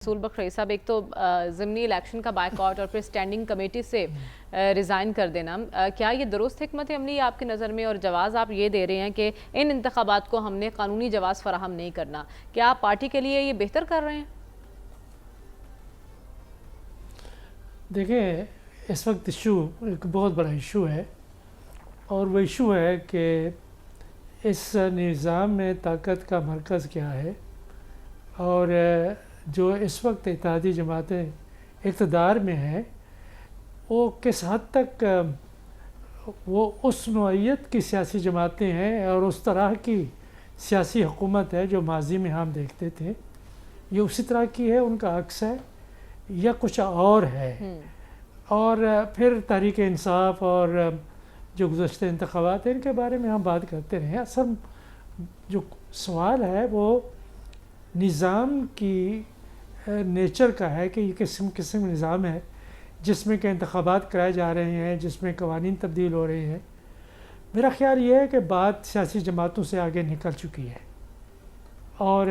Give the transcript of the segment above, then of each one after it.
रसूल बख्श रईस साहब, एक तो ज़िमनी इलेक्शन का बायकॉट और फिर स्टैंडिंग कमेटी से रिज़ाइन कर देना, क्या ये दुरुस्त हिकमत अमली है आपकी नज़र में? और जवाज़ आप ये दे रहे हैं कि इन इंतखाबात को हमने कानूनी जवाज़ फराहम नहीं करना, क्या आप पार्टी के लिए ये बेहतर कर रहे हैं? देखिए, इस वक्त इशू एक बहुत बड़ा इशू है और वो इशू है कि इस निज़ाम में ताकत का मरकज़ क्या है और जो इस वक्त इत्तेहादी जमातें इक़्तिदार में हैं वो किस हद तक वो उस नौइयत की सियासी जमातें हैं और उस तरह की सियासी हुकूमत है जो माजी में हम देखते थे, ये उसी तरह की है, उनका अक्स है या कुछ और है। और फिर तहरीक इंसाफ और जो गुज़श्ता इंतखाबात हैं इनके बारे में हम बात करते रहे। असल जो सवाल है वो निज़ाम की नेचर का है कि ये किस्म निज़ाम है जिसमें कि इंतखाबात कराए जा रहे हैं, जिसमें कवानीन तब्दील हो रहे हैं। मेरा ख़्याल ये है कि बात सियासी जमातों से आगे निकल चुकी है और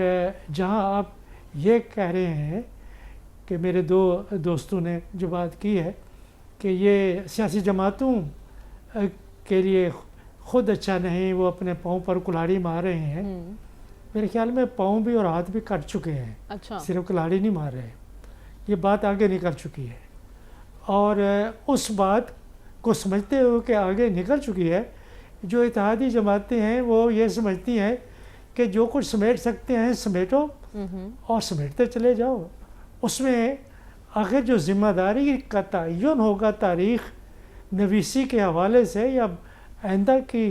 जहाँ आप ये कह रहे हैं कि मेरे दो दोस्तों ने जो बात की है कि ये सियासी जमातों के लिए ख़ुद अच्छा नहीं, वो अपने पाँव पर कुल्हाड़ी मार रहे हैं। मेरे ख्याल में पाँव भी और हाथ भी कट चुके हैं। अच्छा। सिर्फ कुल्हाड़ी नहीं मार रहे, ये बात आगे निकल चुकी है और उस बात को समझते हुए कि आगे निकल चुकी है, जो इत्तेहादी जमातें हैं वो ये समझती हैं कि जो कुछ समेट सकते हैं समेटो और समेटते चले जाओ। उसमें आखिर जो ज़िम्मेदारी का तयन होगा तारीख़ नवीसी के हवाले से या आइंदा की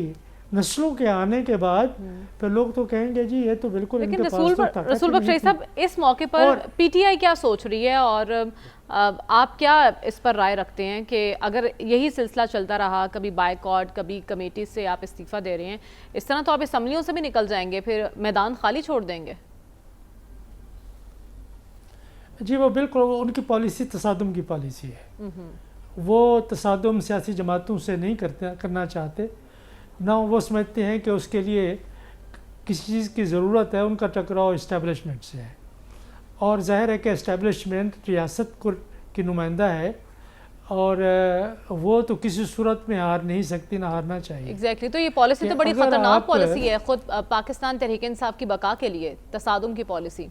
नस्लों के आने के बाद, फिर लोग तो कहेंगे जी ये तो बिल्कुल लेकिन इनके पास तो रसूल बख्श रईस साहब, इस मौके पर पीटीआई क्या सोच रही है और आप क्या इस पर राय रखते हैं कि अगर यही सिलसिला चलता रहा, कभी बायकॉट कभी कमेटी से आप इस्तीफ़ा दे रहे हैं, इस तरह तो आप असम्बलियों से भी निकल जाएंगे, फिर मैदान खाली छोड़ देंगे? जी वो बिल्कुल उनकी पॉलिसी तसादुम की पॉलिसी है। वो तसादुम सियासी जमातों से नहीं करना चाहते, ना वो समझते हैं कि उसके लिए किसी चीज़ की ज़रूरत है। उनका टकराव इस्टेब्लिशमेंट से है और ज़ाहिर है कि इस्टेब्लिशमेंट रियासत की नुमाइंदा है और वो तो किसी सूरत में हार नहीं सकती, ना हारना चाहिए। एग्जैक्टली तो ये पॉलिसी तो बड़ी ख़तरनाक पॉलिसी है ख़ुद पाकिस्तान तहरीक इंसाफ की बका के लिए, तसादुम की पॉलिसी।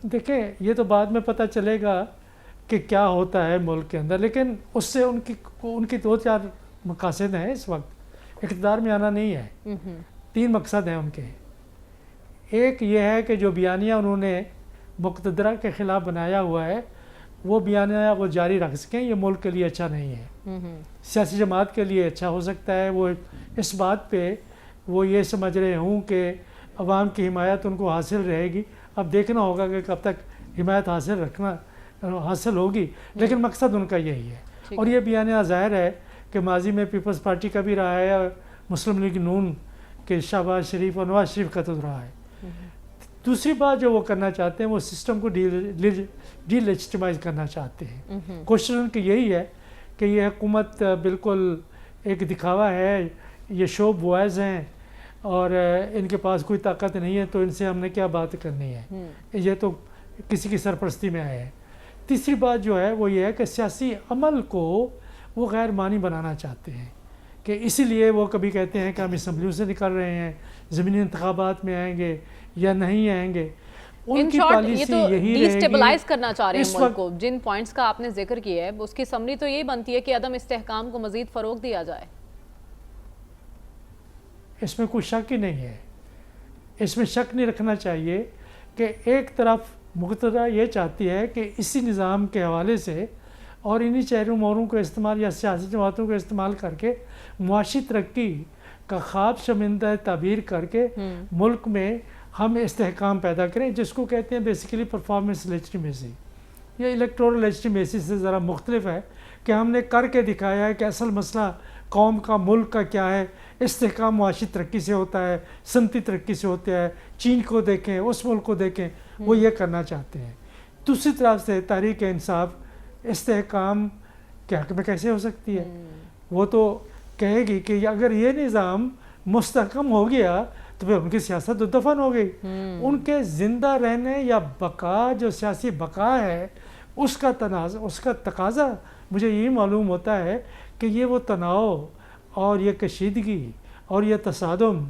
देखें, ये तो बाद में पता चलेगा कि क्या होता है मुल्क के अंदर, लेकिन उससे उनकी दो चार मकासद हैं। इस वक्त इक़्तिदार में आना नहीं है। तीन मकसद हैं उनके। एक ये है कि जो बयानिया उन्होंने मुक़्तदरा के ख़िलाफ़ बनाया हुआ है वो बयानिया वो जारी रख सकें। ये मुल्क के लिए अच्छा नहीं है, सियासी जमात के लिए अच्छा हो सकता है। वो इस बात पे वो ये समझ रहे हूँ कि अवाम की हिमायत उनको हासिल रहेगी। अब देखना होगा कि कब तक हिमायत हासिल होगी, लेकिन मकसद उनका यही है। और ये बयानिया ज़ाहिर है कि माजी में पीपल्स पार्टी का भी रहा है और मुस्लिम लीग नून के शहबाज शरीफ और नवाज शरीफ का तो रहा है। दूसरी बात जो वो करना चाहते हैं वो सिस्टम को डीलेजिटिमाइज करना चाहते हैं। कोशिश उनकी यही है कि ये हुकूमत बिल्कुल एक दिखावा है, ये शो बॉयज़ हैं और इनके पास कोई ताकत नहीं है, तो इनसे हमने क्या बात करनी है, ये तो किसी की सरपरस्ती में आए हैं। तीसरी बात जो है वो ये है कि सियासी अमल को वो गैर मानी बनाना चाहते हैं कि इसीलिए वो कभी कहते हैं कि हम असम्बलियों से निकल रहे हैं, ज़मीनी इंतखाबात में आएंगे या नहीं आएंगे। उनकी पॉलिसी तो यही डिस्टेबलाइज करना चाह रहे हैं मुल्क को। जिन पॉइंट्स का आपने जिक्र किया है उसकी समरी तो यही बनती है कि अदम इस्तेहकाम को मज़ीद फ़रोग़ दिया जाए। इसमें कोई शक ही नहीं है, इसमें शक नहीं रखना चाहिए कि एक तरफ मुक़्तदा ये चाहती है कि इसी निज़ाम के हवाले से और इन्हीं चेहरों मोहरों को इस्तेमाल या सियासी जमातों को इस्तेमाल करके मुआशी तरक्की का ख्वाब शर्मिंदा ताबीर करके मुल्क में हम इस्तेहकाम पैदा करें, जिसको कहते हैं बेसिकली परफॉर्मेंस लेजिटिमेसी। ये इलेक्टोरल लेजिटिमेसी से ज़रा मुख्तलिफ है कि हमने करके दिखाया है कि असल मसला कौम का, मुल्क का क्या है। इस्तेहकाम मुआशी तरक्की से होता है, सनती तरक्की से होता है। चीन को देखें, उस मुल्क को देखें, वो ये करना चाहते हैं। दूसरी तरफ से तहरीक इंसाफ इस्तेहकाम के हक़ में कैसे हो सकती है? वो तो कहेगी कि अगर ये निज़ाम मुस्तहकम हो गया تو پھر ان کی سیاست تو دفن ہو گئی. ان کے زندہ رہنے یا بقا، جو سیاسی بقا ہے، اس کا تقاضا مجھے یہی معلوم ہوتا ہے کہ یہ وہ تناؤ اور یہ کشیدگی اور یہ تصادم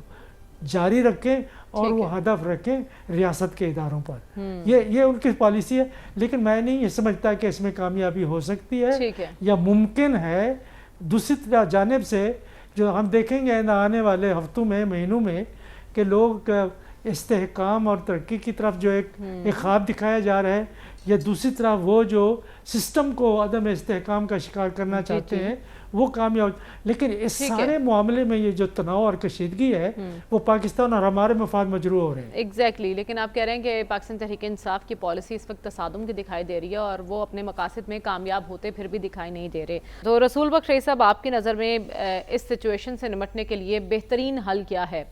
جاری رکھیں اور وہ ہدف رکھیں ریاست کے اداروں پر. یہ ان کی پالیسی ہے. لیکن میں نہیں یہ سمجھتا کہ اس میں کامیابی ہو سکتی ہے یا ممکن ہے. دوسری جانب سے جو ہم دیکھیں گے آنے والے ہفتوں میں، مہینوں میں، کہ لوگ استحکام اور ترقی کی طرف جو ایک خواب دکھایا جا رہا ہے، یا دوسری طرف وہ جو سسٹم کو عدم استحکام کا شکار کرنا چاہتے ہیں وہ کامیاب. لیکن اس سارے معاملے میں یہ جو تناؤ اور کشیدگی ہے وہ پاکستان اور ہمارے مفاد مجروح ہو رہے ہیں. ایگزیکٹلی. لیکن آپ کہہ رہے ہیں کہ پاکستان تحریک انصاف کی پالیسی اس وقت تصادم کی دکھائی دے رہی ہے اور وہ اپنے مقاصد میں کامیاب ہوتے پھر بھی دکھائی نہیں دے رہے. تو رسول بخش رئی صاحب، آپ کی نظر میں اس سچویشن سے نمٹنے کے لیے بہترین حل کیا ہے؟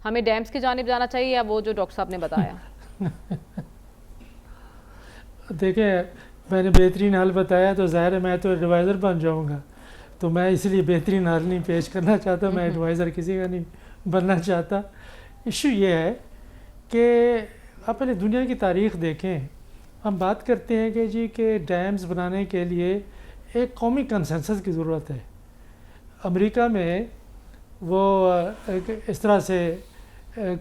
ہمیں ڈیمز کی جانب جانا چاہیے یا وہ جو ڈاکٹر صاحب نے بتایا؟ دیکھیں، میں نے بہترین حل بتایا تو ظاہر ہے میں تو ایڈوائزر بن جاؤں گا، تو میں اس لیے بہترین حل نہیں پیش کرنا چاہتا. میں ایڈوائزر کسی کا نہیں بننا چاہتا. ایشو یہ ہے کہ آپ پہلے دنیا کی تاریخ دیکھیں. ہم بات کرتے ہیں کہ جی کہ ڈیمز بنانے کے لیے ایک قومی کنسنسس کی ضرورت ہے. امریکہ میں وہ اس طرح سے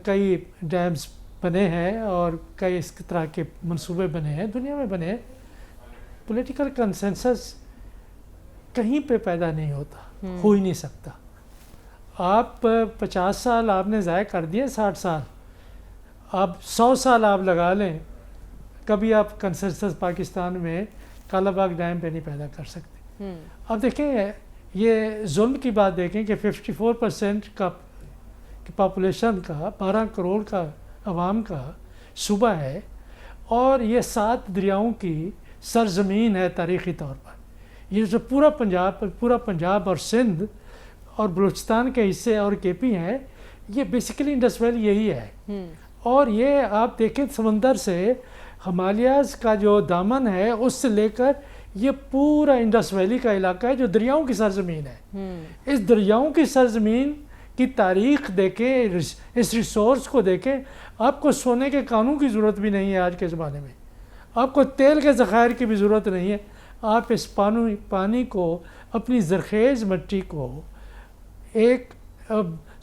کئی ڈیمز بنے ہیں اور کئی اس طرح کے منصوبے بنے ہیں، دنیا میں بنے ہیں. پولیٹیکل کنسنسس کہیں پہ پیدا نہیں ہوتا، ہو ہی نہیں سکتا. آپ 50 سال آپ نے ضائع کر دیے، 60 سال، آپ 100 سال آپ لگا لیں، کبھی آپ کنسنسس پاکستان میں کالا باغ ڈیم پہ نہیں پیدا کر سکتے. آپ دیکھیں یہ ظلم کی بات دیکھیں کہ 54% کا پاپولیشن کا 12 کروڑ کا عوام کا صوبہ ہے اور یہ 7 دریاؤں کی سرزمین ہے تاریخی طور پر. یہ جو پورا پنجاب اور سندھ اور بلوچستان کے حصے اور کے پی ہیں، یہ بیسیکلی انڈس ویلی یہی ہے. اور یہ آپ دیکھیں سمندر سے ہمالیاز کا جو دامن ہے اس سے لے کر یہ پورا انڈس ویلی کا علاقہ ہے جو دریاؤں کی سرزمین ہے. اس دریاؤں کی سرزمین کی تاریخ دیکھیں، اس ریسورس کو دیکھیں. آپ کو سونے کے کانوں کی ضرورت بھی نہیں ہے آج کے زمانے میں، آپ کو تیل کے ذخائر کی بھی ضرورت نہیں ہے. آپ اس پانی کو، اپنی زرخیز مٹی کو ایک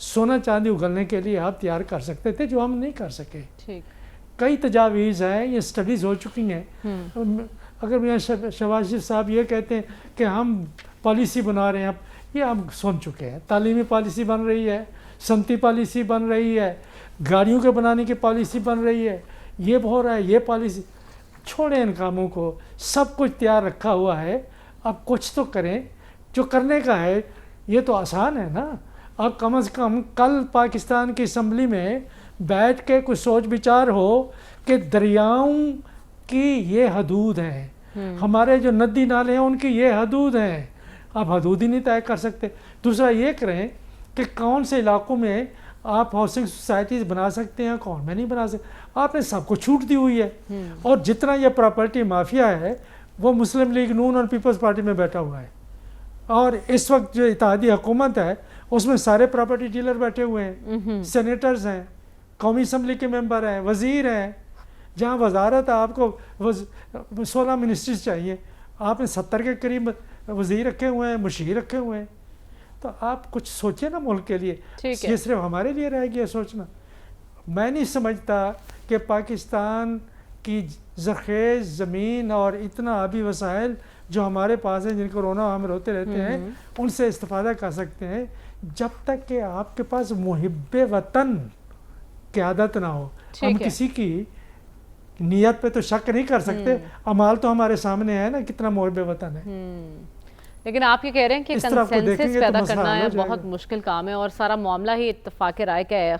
سونا چاندی اگلنے کے لیے آپ تیار کر سکتے تھے، جو ہم نہیں کر سکے. کئی تجاویز ہیں، یہ سٹڈیز ہو چکی ہیں. اگر میاں شہباز شریف صاحب یہ کہتے ہیں کہ ہم پالیسی بنا رہے ہیں، یہ ہم سن چکے ہیں. تعلیمی پالیسی بن رہی ہے، صنعتی پالیسی بن رہی ہے، گاڑیوں کے بنانے کی پالیسی بن رہی ہے، یہ ہو رہا ہے، یہ پالیسی. چھوڑیں ان کاموں کو، سب کچھ تیار رکھا ہوا ہے. آپ کچھ تو کریں جو کرنے کا ہے. یہ تو آسان ہے نا. آپ کم از کم کل پاکستان کی اسمبلی میں بیٹھ کے کوئی سوچ بچار ہو کہ دریاؤں کی یہ حدود ہیں، ہمارے جو ندی نالے ہیں ان کی یہ حدود ہیں. آپ حدود ہی نہیں طے کر سکتے. دوسرا یہ کریں کہ کون سے علاقوں میں آپ ہاؤسنگ سوسائٹیز بنا سکتے ہیں، کون میں نہیں بنا سکتے. آپ نے سب کو چھوٹ دی ہوئی ہے. اور جتنا یہ پراپرٹی مافیا ہے وہ مسلم لیگ نون اور پیپلز پارٹی میں بیٹھا ہوا ہے. اور اس وقت جو اتحادی حکومت ہے اس میں سارے پراپرٹی ڈیلر بیٹھے ہوئے ہیں، سینیٹرز ہیں، قومی اسمبلی کے ممبر ہیں، وزیر ہیں. جہاں وزارت آپ کو 16 منسٹریز چاہیے، آپ نے 70 کے قریب وزیر رکھے ہوئے ہیں، مشیر رکھے ہوئے ہیں. تو آپ کچھ سوچیں نا ملک کے لیے. یہ صرف ہمارے لیے رہ گیا سوچنا. میں نہیں سمجھتا کہ پاکستان کی زرخیز زمین اور اتنا آبی وسائل جو ہمارے پاس ہیں، جن کو رونا حامل ہوتے رہتے ہیں، ان سے استفادہ کر سکتے ہیں جب تک کہ آپ کے پاس محب وطن قیادت نہ ہو. ہم کسی کی نیت پہ تو شک نہیں کر سکتے، اعمال تو ہمارے سامنے ہے نا کتنا محب وطن ہے. لیکن آپ یہ کہہ رہے ہیں کہ کنسنسس پیدا کرنا ہے بہت مشکل کام ہے اور سارا معاملہ ہی اتفاق رائے کا ہے.